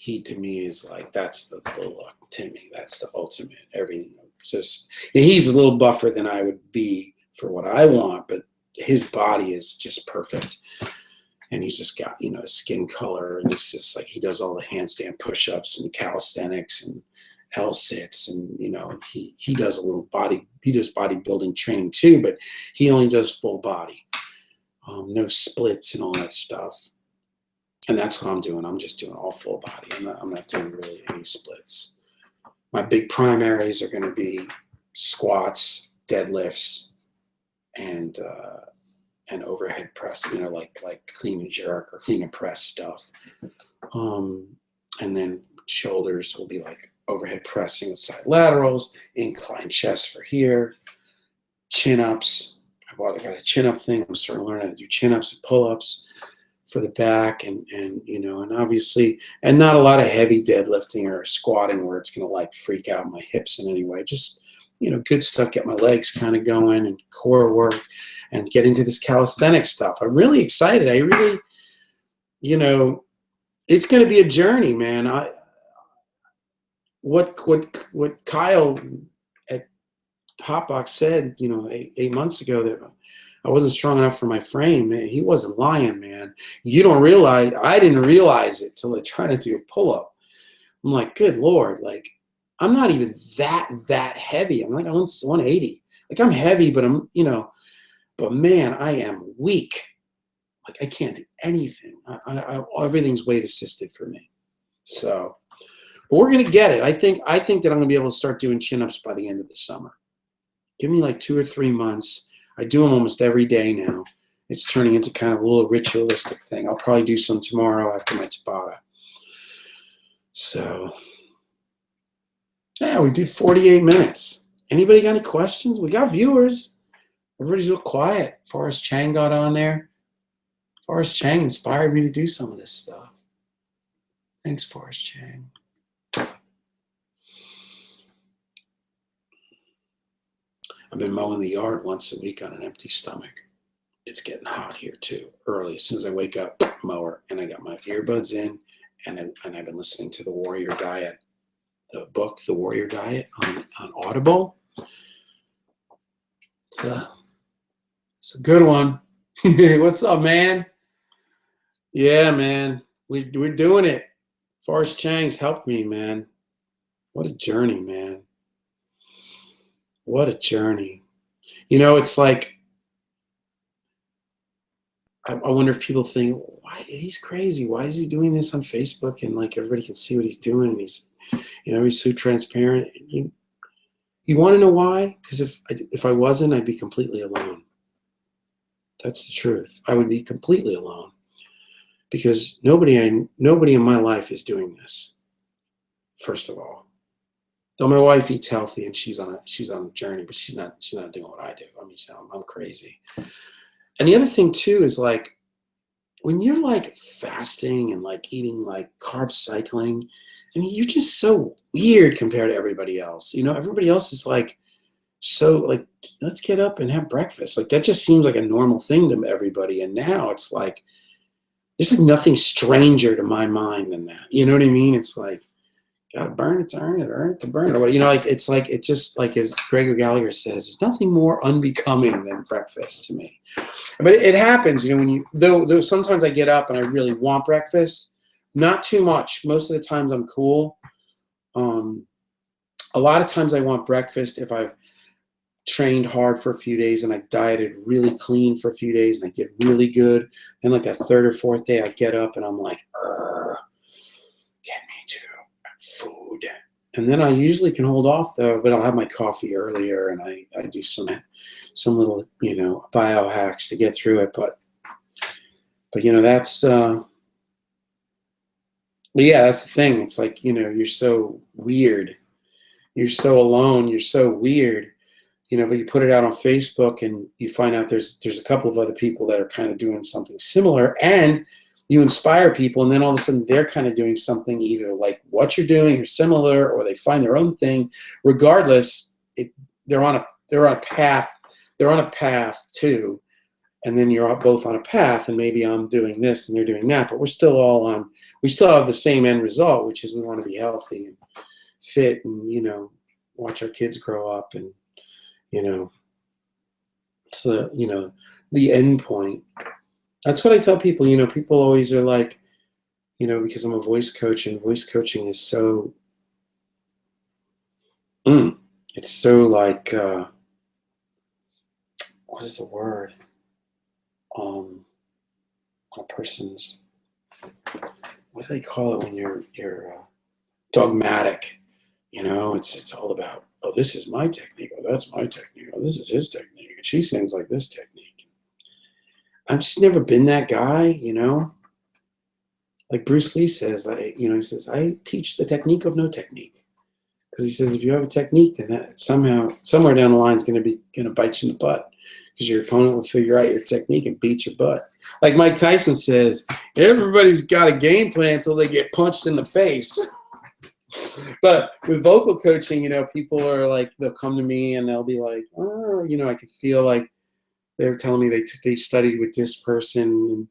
He to me is like, that's the look to me. That's the ultimate everything. Just, he's a little buffer than I would be for what I want, but his body is just perfect. And he's just got, you know, skin color, and it's just like he does all the handstand push-ups and calisthenics and L-sits, and you know, he does a little he does bodybuilding training too, but he only does full body, no splits and all that stuff. And that's what I'm doing. I'm just doing all full body. I'm not doing really any splits. My big primaries are going to be squats, deadlifts, and overhead press. You know, like clean and jerk or clean and press stuff. And then shoulders will be like overhead pressing with side laterals, incline chest for here, chin ups. I got a chin up thing. I'm starting to learn how to do chin ups and pull ups for the back, and you know, and obviously, and not a lot of heavy deadlifting or squatting where it's going to like freak out my hips in any way. Just, you know, good stuff, get my legs kind of going and core work and get into this calisthenics stuff. I'm really excited. I really, you know, it's going to be a journey, man. What Kyle at Hotbox said, you know, 8 months ago, that I wasn't strong enough for my frame. Man, he wasn't lying, man. You don't realize, I didn't realize it till I tried to do a pull-up. I'm like, good Lord, like, I'm not even that heavy. I'm like, I'm 180. Like, I'm heavy, but I'm, you know, but man, I am weak. Like, I can't do anything. Everything's weight assisted for me. So, but we're going to get it. I think that I'm going to be able to start doing chin-ups by the end of the summer. Give me like 2 or 3 months. I do them almost every day now. It's turning into kind of a little ritualistic thing. I'll probably do some tomorrow after my Tabata. So, yeah, we did 48 minutes. Anybody got any questions? We got viewers. Everybody's real quiet. Forrest Chang got on there. Forrest Chang inspired me to do some of this stuff. Thanks, Forrest Chang. I've been mowing the yard once a week on an empty stomach. It's getting hot here too. Early, as soon as I wake up, mower, and I got my earbuds in, and I've been listening to the Warrior Diet, the book, The Warrior Diet, on Audible. It's a good one. What's up, man? Yeah, man, we're doing it. Forrest Chang's helped me, man. What a journey, man. What a journey. You know, it's like, I wonder if people think, why, he's crazy. Why is he doing this on Facebook? And like, everybody can see what he's doing. And he's, you know, he's so transparent. You want to know why? Because if I wasn't, I'd be completely alone. That's the truth. I would be completely alone. Because nobody in my life is doing this, first of all. Though my wife eats healthy and she's on a journey, but she's not doing what I do. I mean, I'm crazy. And the other thing too is like, when you're like fasting and like eating like carb cycling, I mean, you're just so weird compared to everybody else. You know, everybody else is like, so like, let's get up and have breakfast. Like, that just seems like a normal thing to everybody. And now it's like, there's like nothing stranger to my mind than that. You know what I mean? It's like, Gotta burn it to earn it, earn it to burn it. Or, like it's just like as Gregor Gallagher says, there's nothing more unbecoming than breakfast to me. But it happens, when you though sometimes I get up and I really want breakfast. Not too much. Most of the times I'm cool. A lot of times I want breakfast if I've trained hard for a few days and I dieted really clean for a few days and I did really good. Then like that third or fourth day I get up and I'm like, get me to food. And then I usually can hold off though, but I'll have my coffee earlier and I do some little, biohacks to get through it. But that's, but yeah, that's the thing. It's like, you're so weird. You're so alone. You're so weird, but you put it out on Facebook and you find out there's a couple of other people that are kind of doing something similar, and you inspire people, and then all of a sudden they're kind of doing something either like what you're doing or similar, or they find their own thing. Regardless, they're on a path. They're on a path too, and then you're both on a path. And maybe I'm doing this and they're doing that, but we still have the same end result, which is we want to be healthy and fit, and watch our kids grow up, and so the end point. That's what I tell people. People always are like, because I'm a voice coach, and voice coaching is so, it's so like, what is the word? A person's, what do they call it when you're dogmatic? It's all about, oh, this is my technique, oh, that's my technique, oh, this is his technique, and she sings like this technique. I've just never been that guy, Like Bruce Lee says, he says, I teach the technique of no technique. Because he says, if you have a technique, then that somewhere down the line is going to bite you in the butt. Because your opponent will figure out your technique and beat your butt. Like Mike Tyson says, everybody's got a game plan until they get punched in the face. But with vocal coaching, people are like, they'll come to me and they'll be like, oh, I can feel like they're telling me they studied with this person, and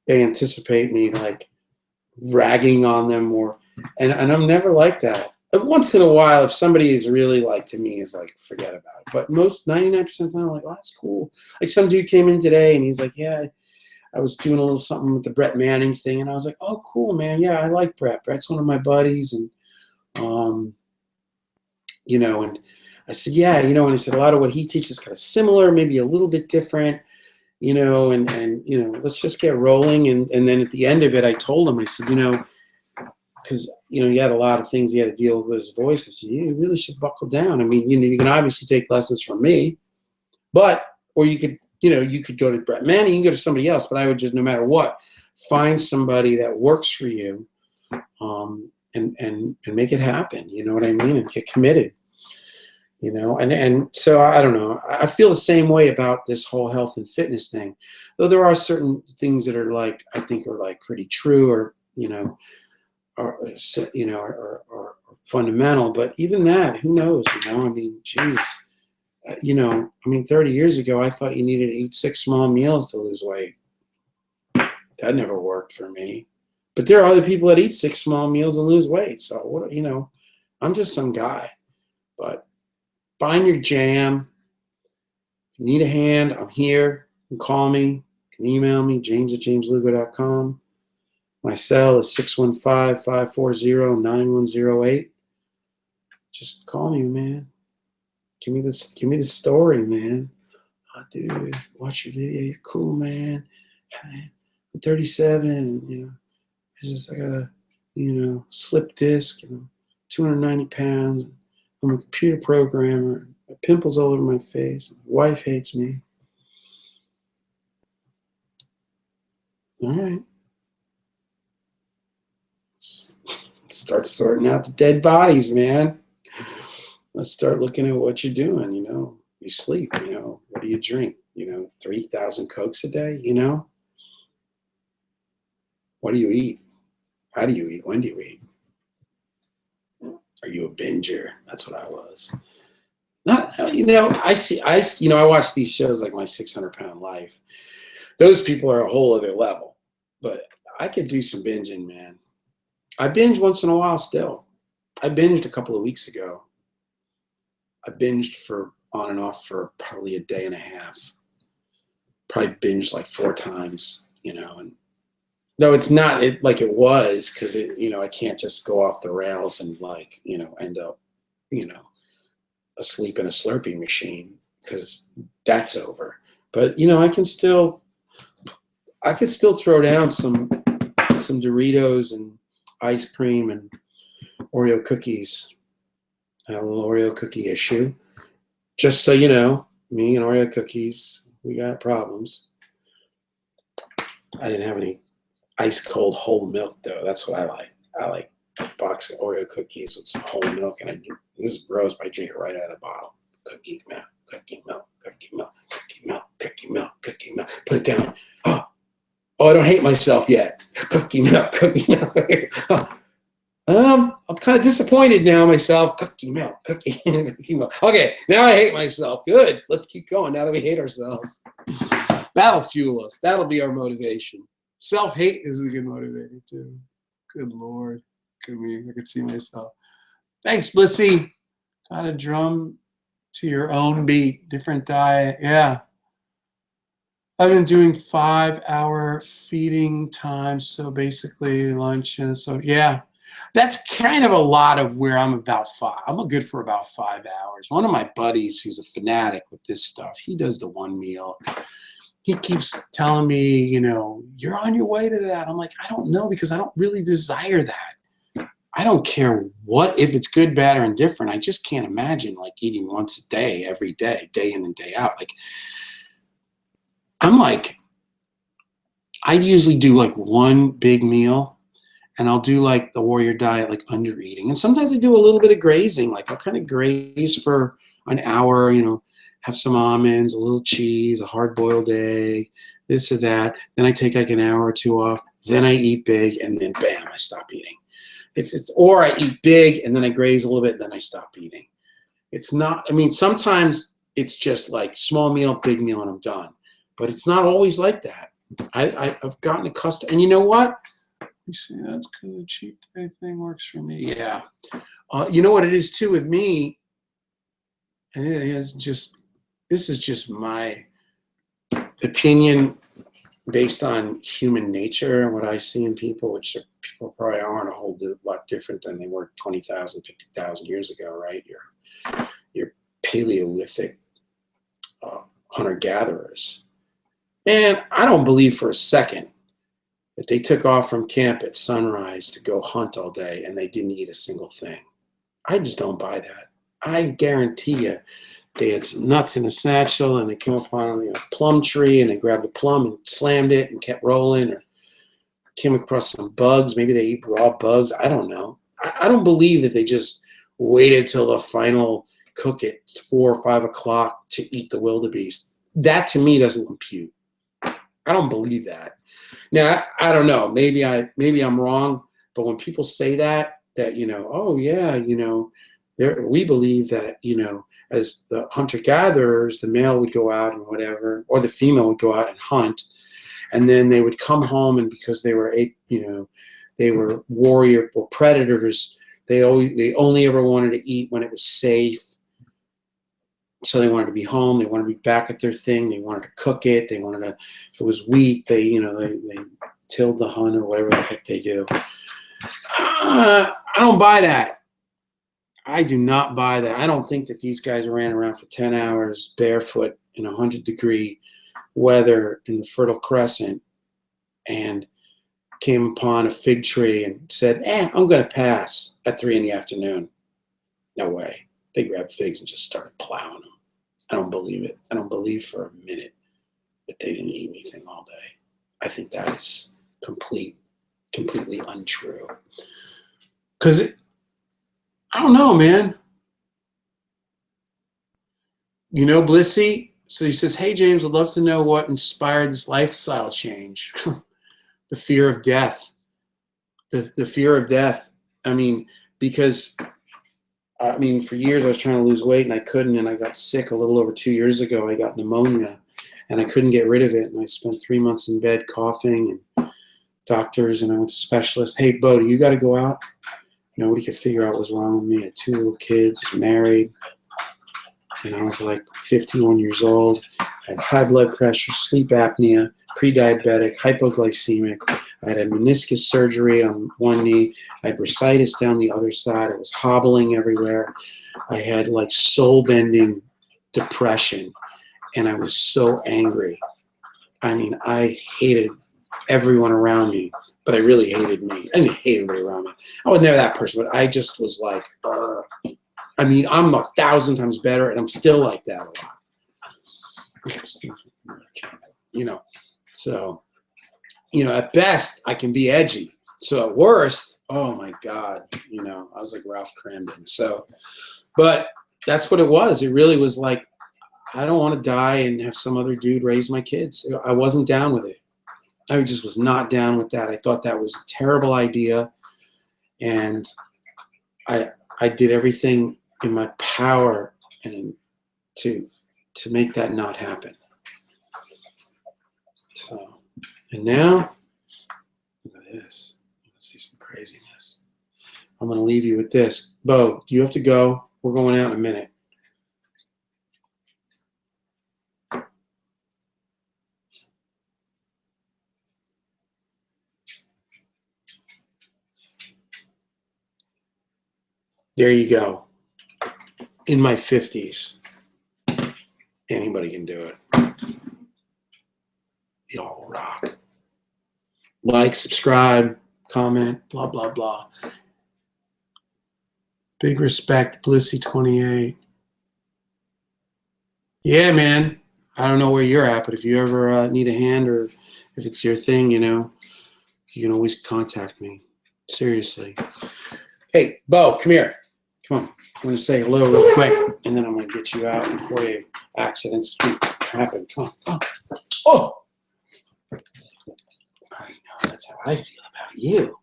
they anticipate me like ragging on them, and I'm never like that. Once in a while, if somebody is really like to me, is like, forget about it. But most 99% of the time, I'm like, oh, that's cool. Like some dude came in today and he's like, yeah, I was doing a little something with the Brett Manning thing, and I was like, oh, cool, man. Yeah, I like Brett. Brett's one of my buddies, and and I said, yeah, and I said a lot of what he teaches is kind of similar, maybe a little bit different, and let's just get rolling. And then at the end of it, I told him, I said, because he had a lot of things he had to deal with his voice. I said, you really should buckle down. I mean, you can obviously take lessons from me, or you could go to Brett Manning, you can go to somebody else, but I would just, no matter what, find somebody that works for you, and make it happen. You know what I mean? And get committed. And so I don't know. I feel the same way about this whole health and fitness thing, though there are certain things that are like, I think are like pretty true, or or fundamental. But even that, who knows? I mean, geez, 30 years ago, I thought you needed to eat 6 small meals to lose weight. That never worked for me. But there are other people that eat 6 small meals and lose weight. So what? I'm just some guy. But find your jam. If you need a hand, I'm here. You can call me. You can email me, james@jameslugo.com. My cell is 615-540-9108. Just call me, man. Give me the story, man. Oh, dude, watch your video. You're cool, man. I'm 37, and I got a slip disc, 290 pounds. I'm a computer programmer. My pimples all over my face. My wife hates me. All right. Let's start sorting out the dead bodies, man. Let's start looking at what you're doing. You sleep. What do you drink? 3,000 Cokes a day. What do you eat? How do you eat? When do you eat? Are you a binger? That's what I was. Not, I watch these shows like My 600-Pound Life. Those people are a whole other level. But I could do some binging, man. I binge once in a while still. I binged a couple of weeks ago. I binged for on and off for probably a day and a half. Probably binged like 4 times, and no, it's not like it was, because I can't just go off the rails and end up, asleep in a Slurpee machine, because that's over. But I could still throw down some Doritos and ice cream and Oreo cookies. I have a little Oreo cookie issue. Just so you know, me and Oreo cookies, we got problems. I didn't have any ice cold whole milk though. That's what I like. I like a box of Oreo cookies with some whole milk, and this is gross, but I drink it right out of the bottle. Cookie milk, cookie milk, cookie milk, cookie milk, cookie milk, cookie milk. Put it down. Oh, I don't hate myself yet. Cookie milk, cookie milk. I'm kind of disappointed now myself. Cookie milk, cookie milk. Okay, now I hate myself. Good. Let's keep going now that we hate ourselves. That'll fuel us. That'll be our motivation. Self-hate is a good motivator too. Good Lord. Look at me. I could see myself. Thanks, Blissy. Got a drum to your own beat. Different diet. Yeah. I've been doing 5-hour feeding times, so basically lunch, and so yeah, that's kind of a lot of where I'm about 5. I'm good for about 5 hours. One of my buddies who's a fanatic with this stuff, he does the one meal. He keeps telling me, you're on your way to that. I'm like, I don't know, because I don't really desire that. I don't care if it's good, bad, or indifferent. I just can't imagine eating once a day, every day, day in and day out. I usually do one big meal, and I'll do the warrior diet, under eating. And sometimes I do a little bit of grazing. I'll kind of graze for an hour, have some almonds, a little cheese, a hard-boiled egg, this or that. Then I take an hour or 2 off. Then I eat big, and then bam, I stop eating. Or I eat big, and then I graze a little bit, and then I stop eating. It's not, sometimes it's just small meal, big meal, and I'm done. But it's not always like that. I've gotten accustomed. And you know what? You see, that's because the cheat day thing works for me. Yeah. You know what it is, too, with me? And this is just my opinion based on human nature and what I see in people, which people probably aren't a whole lot different than they were 20,000, 50,000 years ago, right? You're Paleolithic hunter-gatherers. And I don't believe for a second that they took off from camp at sunrise to go hunt all day and they didn't eat a single thing. I just don't buy that. I guarantee you they had some nuts in a satchel, and they came upon a plum tree, and they grabbed a plum and slammed it and kept rolling, or came across some bugs. Maybe they eat raw bugs. I don't know. I don't believe that they just waited till the final cook at 4 or 5 o'clock to eat the wildebeest. That to me doesn't compute. I don't believe that. Now, I don't know. Maybe I'm wrong, but when people say that oh yeah, we believe that as the hunter-gatherers, the male would go out and whatever, or the female would go out and hunt, and then they would come home, and because they were they were warrior or predators, they only ever wanted to eat when it was safe. So they wanted to be home. They wanted to be back at their thing. They wanted to cook it. They wanted to, if it was wheat, they tilled the hunt or whatever the heck they do. I don't buy that. I do not buy that. I don't think that these guys ran around for 10 hours barefoot in 100-degree weather in the Fertile Crescent and came upon a fig tree and said, I'm going to pass at 3 in the afternoon. No way. They grabbed figs and just started plowing them. I don't believe it. I don't believe for a minute that they didn't eat anything all day. I think that is completely untrue. Because I don't know, man. Blissy, so he says, hey, James, I'd love to know what inspired this lifestyle change. The fear of death. The fear of death. Because for years I was trying to lose weight and I couldn't, and I got sick a little over 2 years ago. I got pneumonia and I couldn't get rid of it. And I spent 3 months in bed coughing and doctors, and I went to specialists. Hey, Bo, do you got to go out? Nobody could figure out what was wrong with me. I had 2 little kids, married, and I was like 51 years old. I had high blood pressure, sleep apnea, pre-diabetic, hypoglycemic. I had meniscus surgery on one knee. I had bursitis down the other side. I was hobbling everywhere. I had like soul-bending depression, and I was so angry. I mean, I hated everyone around me, but I really hated me. I didn't hate everybody around me. I was never that person, but I just was like, I mean, I'm 1,000 times better, and I'm still like that a lot. You know, so, you know, at best, I can be edgy. So at worst, oh my God, you know, I was like Ralph Cramden. So, but that's what it was. It really was like, I don't want to die and have some other dude raise my kids. I wasn't down with it. I just was not down with that. I thought that was a terrible idea. And I did everything in my power and to make that not happen. So, and now, look at this. Let's see some craziness. I'm going to leave you with this. Bo, do you have to go? We're going out in a minute. There you go. In my 50s. Anybody can do it. Y'all rock. Like, subscribe, comment, blah, blah, blah. Big respect, Blissy28. Yeah, man. I don't know where you're at, but if you ever need a hand or if it's your thing, you know, you can always contact me. Seriously. Hey, Bo, come here. Come on. I'm going to say hello real quick, and then I'm going to get you out before you accidents happen. Come on, come on. Oh! I know, that's how I feel about you.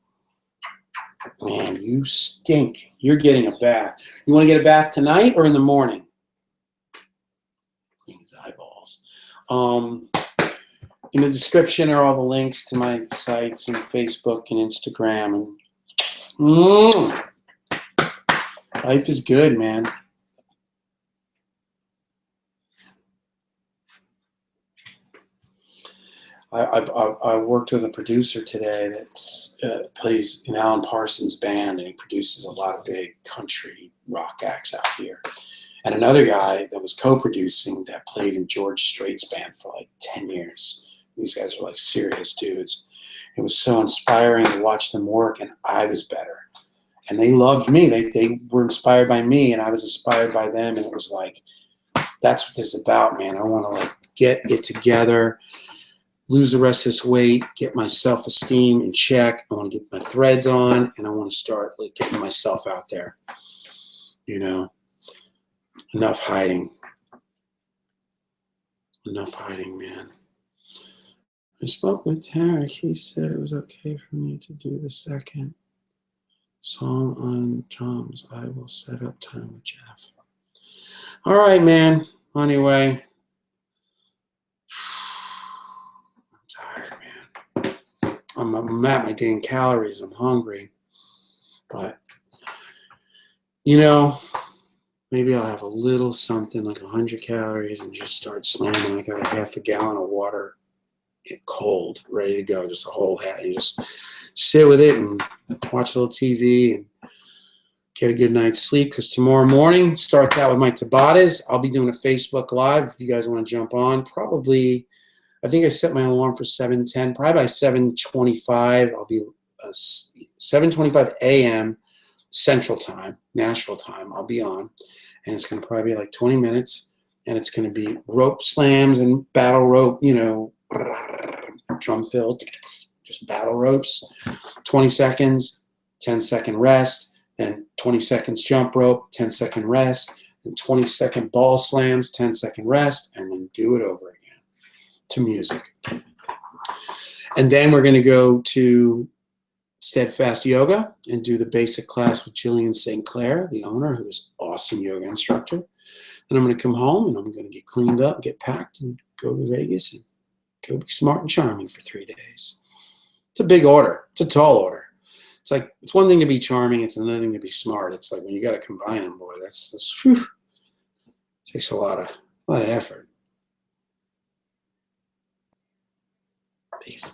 Man, you stink. You're getting a bath. You want to get a bath tonight or in the morning? Clean his eyeballs. In the description are all the links to my sites and Facebook and Instagram. And life is good, man. I worked with a producer today that plays in Alan Parsons' band, and he produces a lot of big country rock acts out here. And another guy that was co-producing that played in George Strait's band for like 10 years. These guys are like serious dudes. It was so inspiring to watch them work, and I was better. And they loved me. They were inspired by me, and I was inspired by them. And it was like, that's what this is about, man. I want to like get it together, lose the rest of this weight, get my self-esteem in check. I want to get my threads on, and I want to start like getting myself out there. You know, enough hiding. Enough hiding, man. I spoke with Tarek. He said it was okay for me to do the second song on drums. I will set up time with Jeff. All right, man. Anyway, I'm tired, man. I'm at my dang calories. I'm hungry. But, you know, maybe I'll have a little something like 100 calories and just start slamming. I got a half a gallon of water, cold, ready to go, just a whole hat. You just sit with it and watch a little TV and get a good night's sleep, because tomorrow morning starts out with my Tabatas. I'll be doing a Facebook Live if you guys want to jump on. Probably, I think I set my alarm for 7:10. Probably by 7:25, I'll be 7:25 a.m. Central Time, Nashville time. I'll be on, and it's going to probably be like 20 minutes, and it's going to be rope slams and battle rope, you know, drum fills, just battle ropes, 20 seconds, 10-second rest, then 20 seconds jump rope, 10-second rest, then 20-second ball slams, 10-second rest, and then do it over again to music. And then we're going to go to Steadfast Yoga and do the basic class with Jillian St. Clair, the owner, who is an awesome yoga instructor. And I'm going to come home and I'm going to get cleaned up, get packed, and go to Vegas and go be smart and charming for 3 days. It's a big order. It's a tall order. It's like it's one thing to be charming, it's another thing to be smart. It's like when you got to combine them, boy, that's whew, takes a lot of effort. Peace.